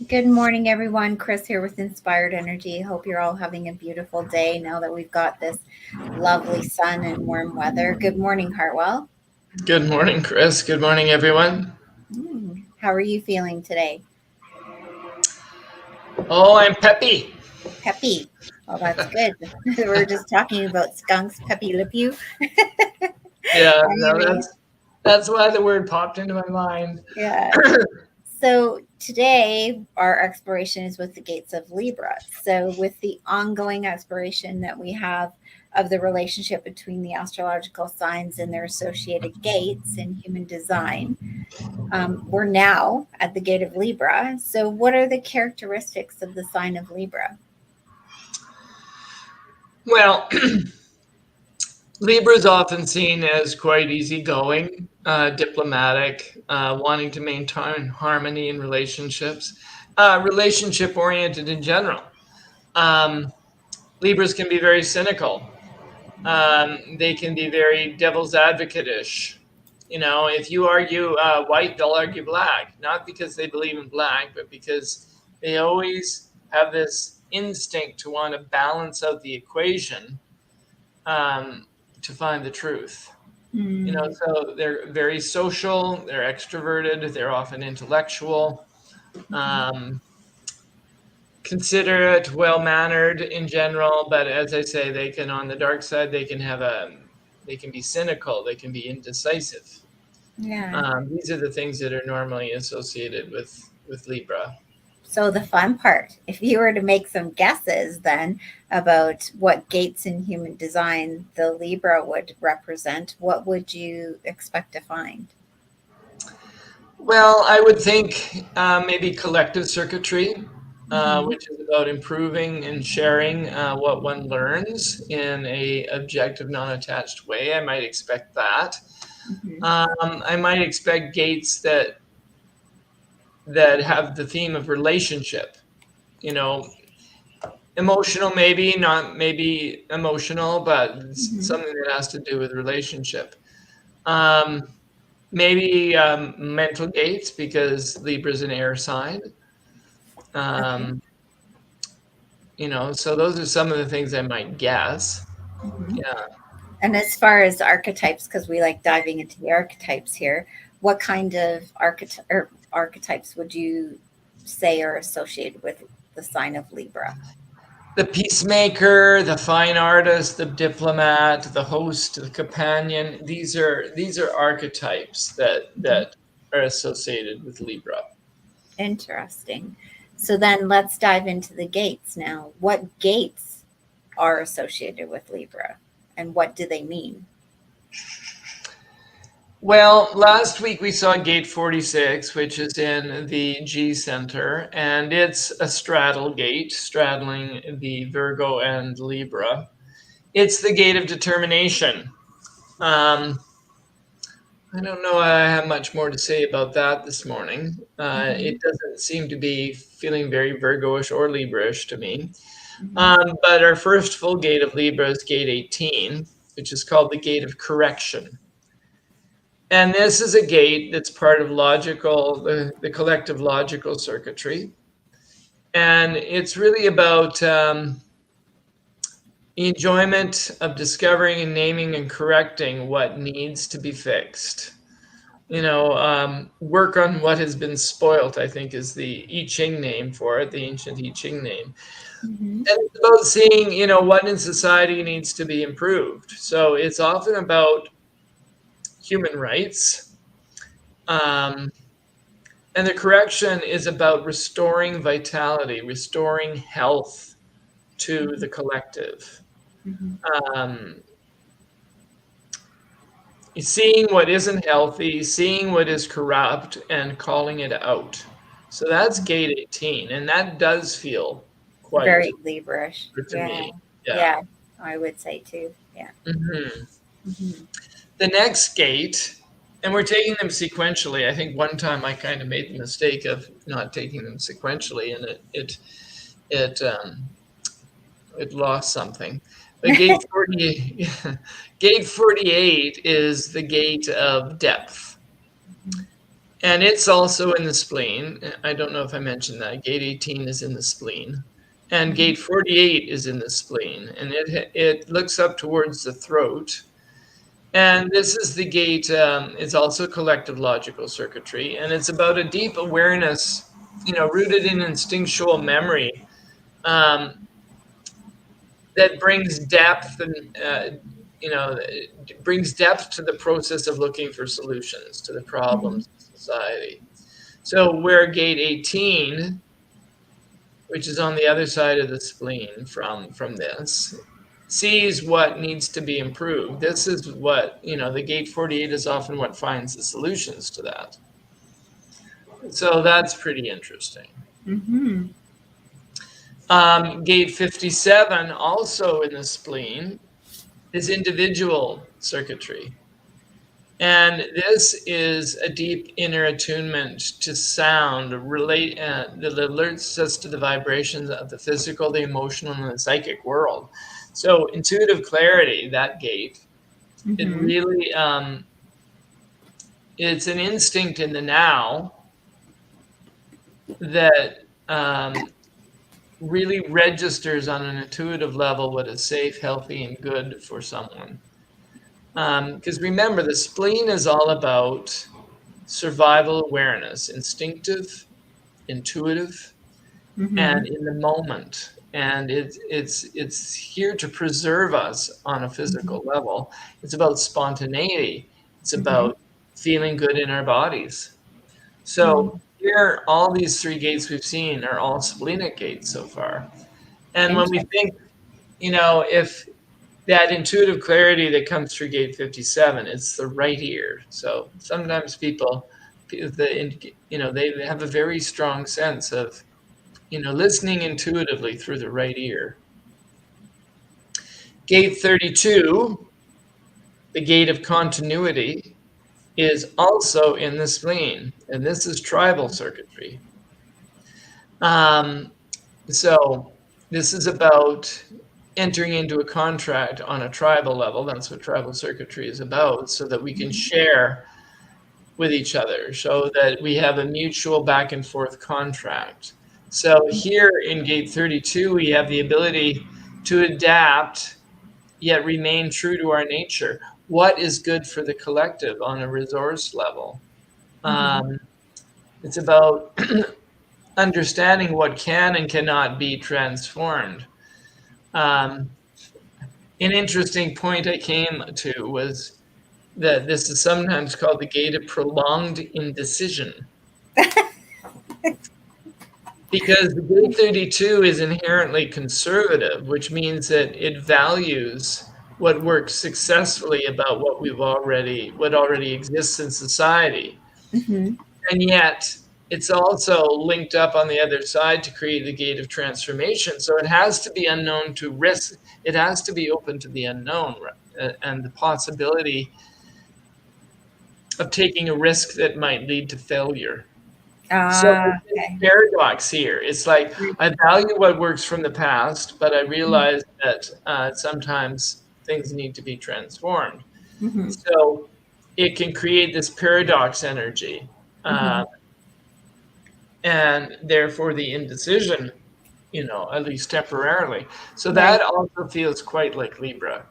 Good morning, everyone. Kris here with Inspired Energy. Hope you're all having a beautiful day now that we've got this lovely sun and warm weather. Good morning, Hartwell. Good morning, Kris. Good morning, everyone. How are you feeling today? Oh, I'm peppy. Peppy. Well, that's good. We're just talking about skunks, Peppy Le Pew. Yeah, no, Anyway, that's why the word popped into my mind. yeah. So today our exploration is with the gates of Libra. So with the ongoing exploration that we have of the relationship between the astrological signs and their associated gates in human design, we're now at the gate of Libra. So what are the characteristics of the sign of Libra? Well, Libra is often seen as quite easygoing, diplomatic, wanting to maintain harmony in relationships, relationship oriented in general. Um, Libras can be very cynical. They can be very devil's advocate-ish. If you argue white, they'll argue black, not because they believe in black, but because they always have this instinct to want to balance out the equation um, to find the truth. Mm, So they're very social, they're extroverted, they're often intellectual, um, considerate, well mannered in general. But as I say, they can, on the dark side, they can be cynical, they can be indecisive. yeah. These are the things that are normally associated with Libra. So the fun part, if you were to make some guesses then about what gates in human design the Libra would represent, what would you expect to find? Well, I would think maybe collective circuitry, Hmm. which is about improving and sharing what one learns in a objective, non-attached way. I might expect that. Hmm. I might expect gates that have the theme of relationship. You know, emotional, maybe not, maybe emotional, but Hmm. something that has to do with relationship. Um, Maybe mental gates because Libra's an air sign. Okay. Um, so those are some of the things I might guess. Hmm. Yeah. And as far as archetypes, because we like diving into the archetypes here, what kind of archetypes would you say are associated with the sign of Libra? The peacemaker, the fine artist, the diplomat, the host, the companion. These are archetypes Mhm. that are associated with Libra. Interesting. So then let's dive into the gates now. What gates are associated with Libra and what do they mean? Well, last week we saw gate 46, which is in the G center, and it's a straddle gate, straddling the Virgo and Libra. It's the gate of determination. Um, I don't know I have much more to say about that this morning. Hmm. It doesn't seem to be feeling very Virgo-ish or Libra-ish to me. Hmm. But our first full gate of Libra is gate 18, which is called the gate of correction. And this is a gate that's part of the collective logical circuitry. And it's really about enjoyment of discovering and naming and correcting what needs to be fixed. Work on what has been spoilt, I think, is the I Ching name for it, the ancient I Ching name. Hmm. And it's about seeing, what in society needs to be improved. So it's often about human rights. Um, And the correction is about restoring vitality, restoring health to the collective. Hmm. Um, Seeing what isn't healthy, seeing what is corrupt, and calling it out. So that's gate 18, and that does feel quite Very Libra-ish. good to Yeah. me. Yeah. Yeah. I would say too. Yeah. Mhm. Hmm. The next gate, and we're taking them sequentially. I think one time I kind of made the mistake of not taking them sequentially, and it it lost something. But gate 48 is the gate of depth. And it's also in the spleen. I don't know if I mentioned that. Gate 18 is in the spleen. And gate 48 is in the spleen. And it looks up towards the throat. And this is the gate. It's also collective logical circuitry. And it's about a deep awareness, rooted in instinctual memory, that brings depth brings depth to the process of looking for solutions to the problems of society. So where gate 18, which is on the other side of the spleen from this, sees what needs to be improved. This is what, the gate 48 is often what finds the solutions to that. So that's pretty interesting. Mm-hmm. Gate 57, also in the spleen, is individual circuitry. And this is a deep inner attunement to sound that alerts us to the vibrations of the physical, the emotional, and the psychic world. So intuitive clarity, that gate, it really, it's an instinct in the now that really registers on an intuitive level what is safe, healthy, and good for someone. Because remember, the spleen is all about survival awareness, instinctive, intuitive, and in the moment. And it's here to preserve us on a physical level. It's about spontaneity. It's about feeling good in our bodies. So here, all these three gates we've seen are all splenic gates so far. And when we think, if that intuitive clarity that comes through gate 57, it's the right ear. So sometimes people, they have a very strong sense of, listening intuitively through the right ear. Gate 32, the gate of continuity, is also in the spleen, and this is tribal circuitry. So this is about entering into a contract on a tribal level. That's what tribal circuitry is about, so that we can share with each other, so that we have a mutual back and forth contract. So here in gate 32, we have the ability to adapt, yet remain true to our nature. What is good for the collective on a resource level? It's about understanding what can and cannot be transformed. An interesting point I came to was that this is sometimes called the gate of prolonged indecision. Because the gate 32 is inherently conservative, which means that it values what works successfully about what already exists in society. And yet it's also linked up on the other side to create the gate of transformation. So it has to be unknown to risk. It has to be open to the unknown and the possibility of taking a risk that might lead to failure. So paradox here. It's like, I value what works from the past, but I realize that sometimes things need to be transformed. So it can create this paradox energy. And therefore the indecision, at least temporarily. So that also feels quite like Libra.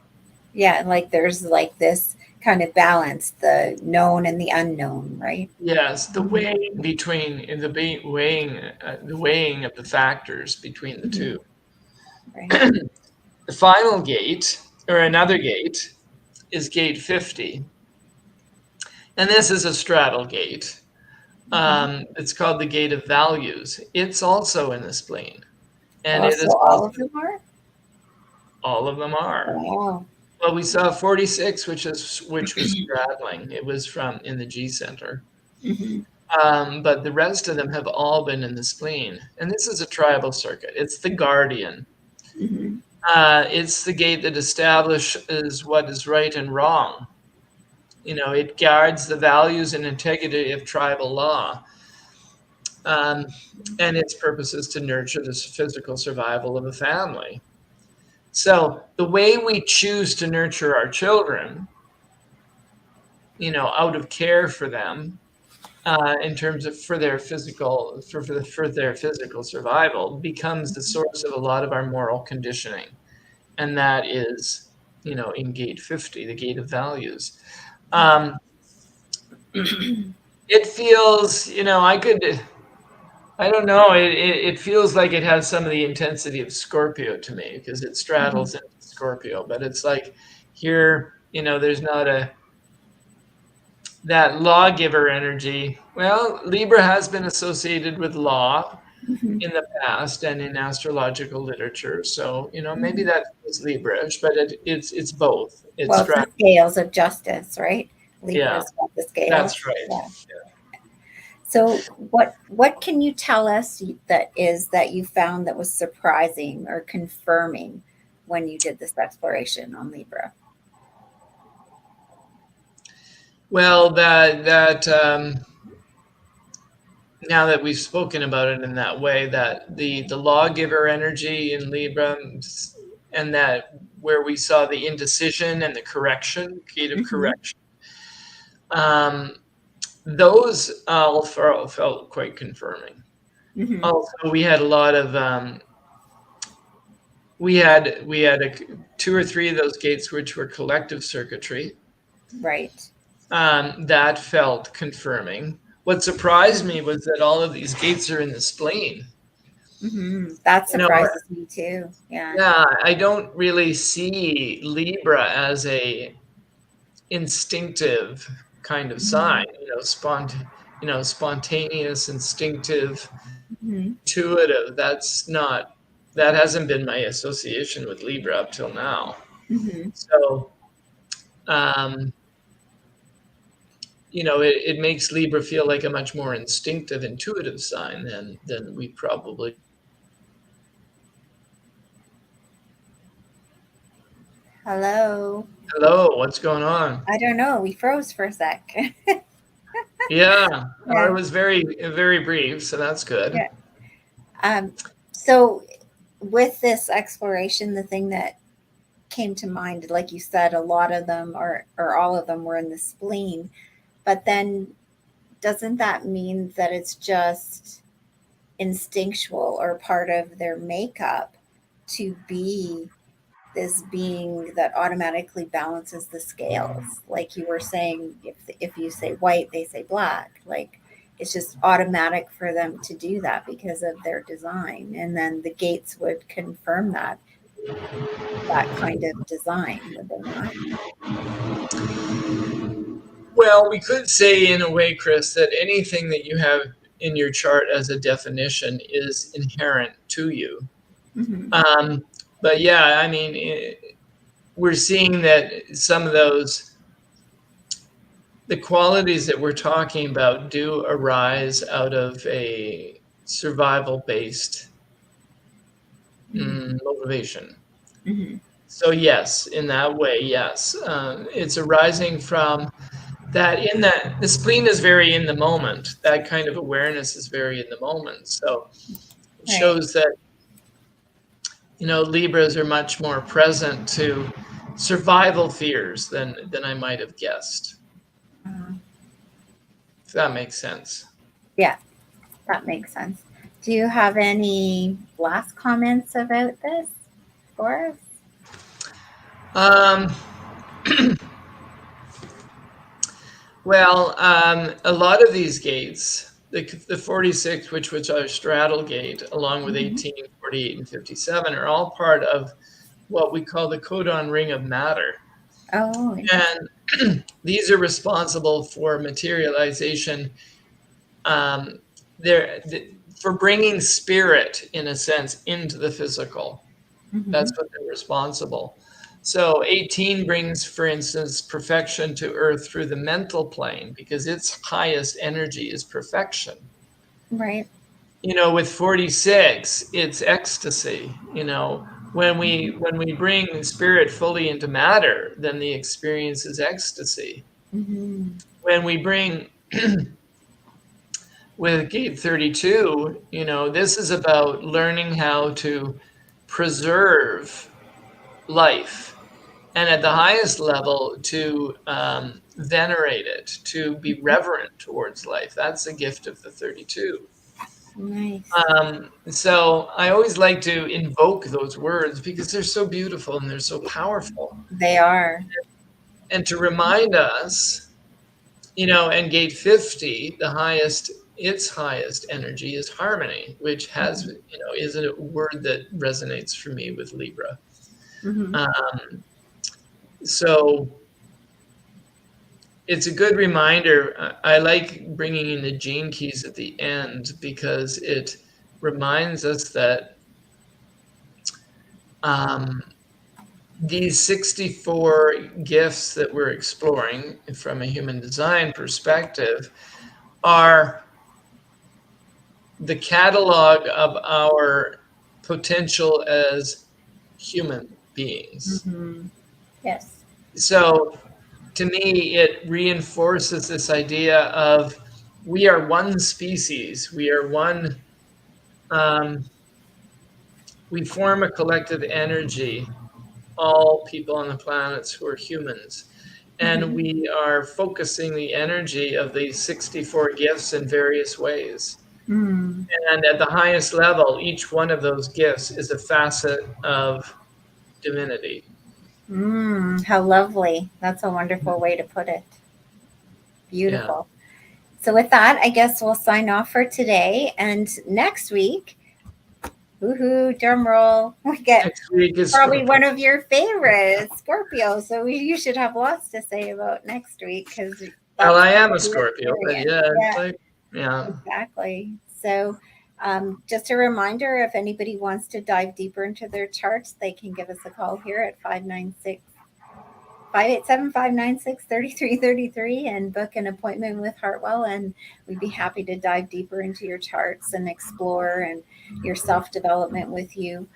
Yeah, and like there's like this kind of balance, the known and the unknown, right? Yes, the weighing the weighing of the factors between the two. Right. The final gate, or another gate, is gate 50. And this is a straddle gate. It's called the gate of values. It's also in the spleen. And it is all of them are? All of them are. Wow. Well, we saw 46, which was straddling. It was in the G center. But the rest of them have all been in the spleen. And this is a tribal circuit. It's the guardian. It's the gate that establishes what is right and wrong. It guards the values and integrity of tribal law. And its purpose is to nurture the physical survival of a family. So the way we choose to nurture our children, out of care for them, in terms of for their physical survival, becomes the source of a lot of our moral conditioning, and that is, in gate 50, the gate of values. It feels, I don't know, it feels like it has some of the intensity of Scorpio to me because it straddles into Scorpio, but it's like here, there's not that lawgiver energy. Well, Libra has been associated with law in the past and in astrological literature. So, maybe that is Libra-ish, but it's both. Well, it's the scales of justice, right? Yeah, Libra's got the scales. that's right. Yeah. So what can you tell us that you found that was surprising or confirming when you did this exploration on Libra? Well, that now that we've spoken about it in that way, that the lawgiver energy in Libra, and that where we saw the indecision and the correction, gate of correction, those all felt quite confirming. Also, we had a lot of we had two or three of those gates which were collective circuitry. Right. That felt confirming. What surprised me was that all of these gates are in the spleen. That surprises me too. Yeah. Yeah, I don't really see Libra as a instinctive kind of sign. Spontaneous, instinctive, intuitive. That hasn't been my association with Libra up till now. So, it makes Libra feel like a much more instinctive, intuitive sign than we probably. Hello. Hello, what's going on? I don't know. We froze for a sec. Yeah, it was very, very brief, so that's good. Yeah. So with this exploration, the thing that came to mind, like you said, a lot of them or all of them were in the spleen. But then doesn't that mean that it's just instinctual or part of their makeup to be this being that automatically balances the scales? Like you were saying, if you say white, they say black. Like it's just automatic for them to do that because of their design. And then the gates would confirm that kind of design, would they not? Well, we could say in a way, Kris, that anything that you have in your chart as a definition is inherent to you. But yeah, I mean, we're seeing that some of the qualities that we're talking about do arise out of a survival-based motivation. So yes, in that way, yes, it's arising from that. In that the spleen is very in the moment. That kind of awareness is very in the moment. So it shows that Libras are much more present to survival fears than I might have guessed. If that makes sense. Yeah, that makes sense. Do you have any last comments about this for us? Well, a lot of these gates, the 46, which was our straddle gate, along with 18, 48, and 57, are all part of what we call the codon ring of matter. Oh, and these are responsible for materialization. For bringing spirit, in a sense, into the physical. That's what they're responsible. So 18 brings, for instance, perfection to Earth through the mental plane because its highest energy is perfection. Right. With 46, it's ecstasy. When we bring spirit fully into matter, then the experience is ecstasy. When we bring with gate 32, this is about learning how to preserve life, and at the highest level to venerate it, to be reverent towards life. That's the gift of the 32. Nice. So I always like to invoke those words because they're so beautiful and they're so powerful. They are. And to remind us, and gate 50, its highest energy is harmony, which has, is a word that resonates for me with Libra. Mm-hmm. So it's a good reminder. I like bringing in the gene keys at the end because it reminds us that these 64 gifts that we're exploring from a human design perspective are the catalog of our potential as human beings. Mm-hmm. Yes. So to me, it reinforces this idea of we are one species. We are one, we form a collective energy, all people on the planets who are humans. And Mm-hmm. we are focusing the energy of these 64 gifts in various ways. Mm. And at the highest level, each one of those gifts is a facet of divinity. How lovely. That's a wonderful way to put it. Yeah. Beautiful. So with that, I guess we'll sign off for today. And next week, woohoo, drum roll, we get Next week is probably Scorpio. one of your favorites, Scorpio. So you should have lots to say about next week because Well, I am a Scorpio, but yeah, it's like, yeah. Exactly. So just a reminder, if anybody wants to dive deeper into their charts, they can give us a call here at 597-596-3333 and book an appointment with Hartwell, and we'd be happy to dive deeper into your charts and explore and your self-development with you.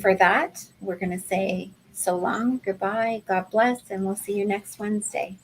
For that, we're going to say so long, goodbye, God bless, and we'll see you next Wednesday.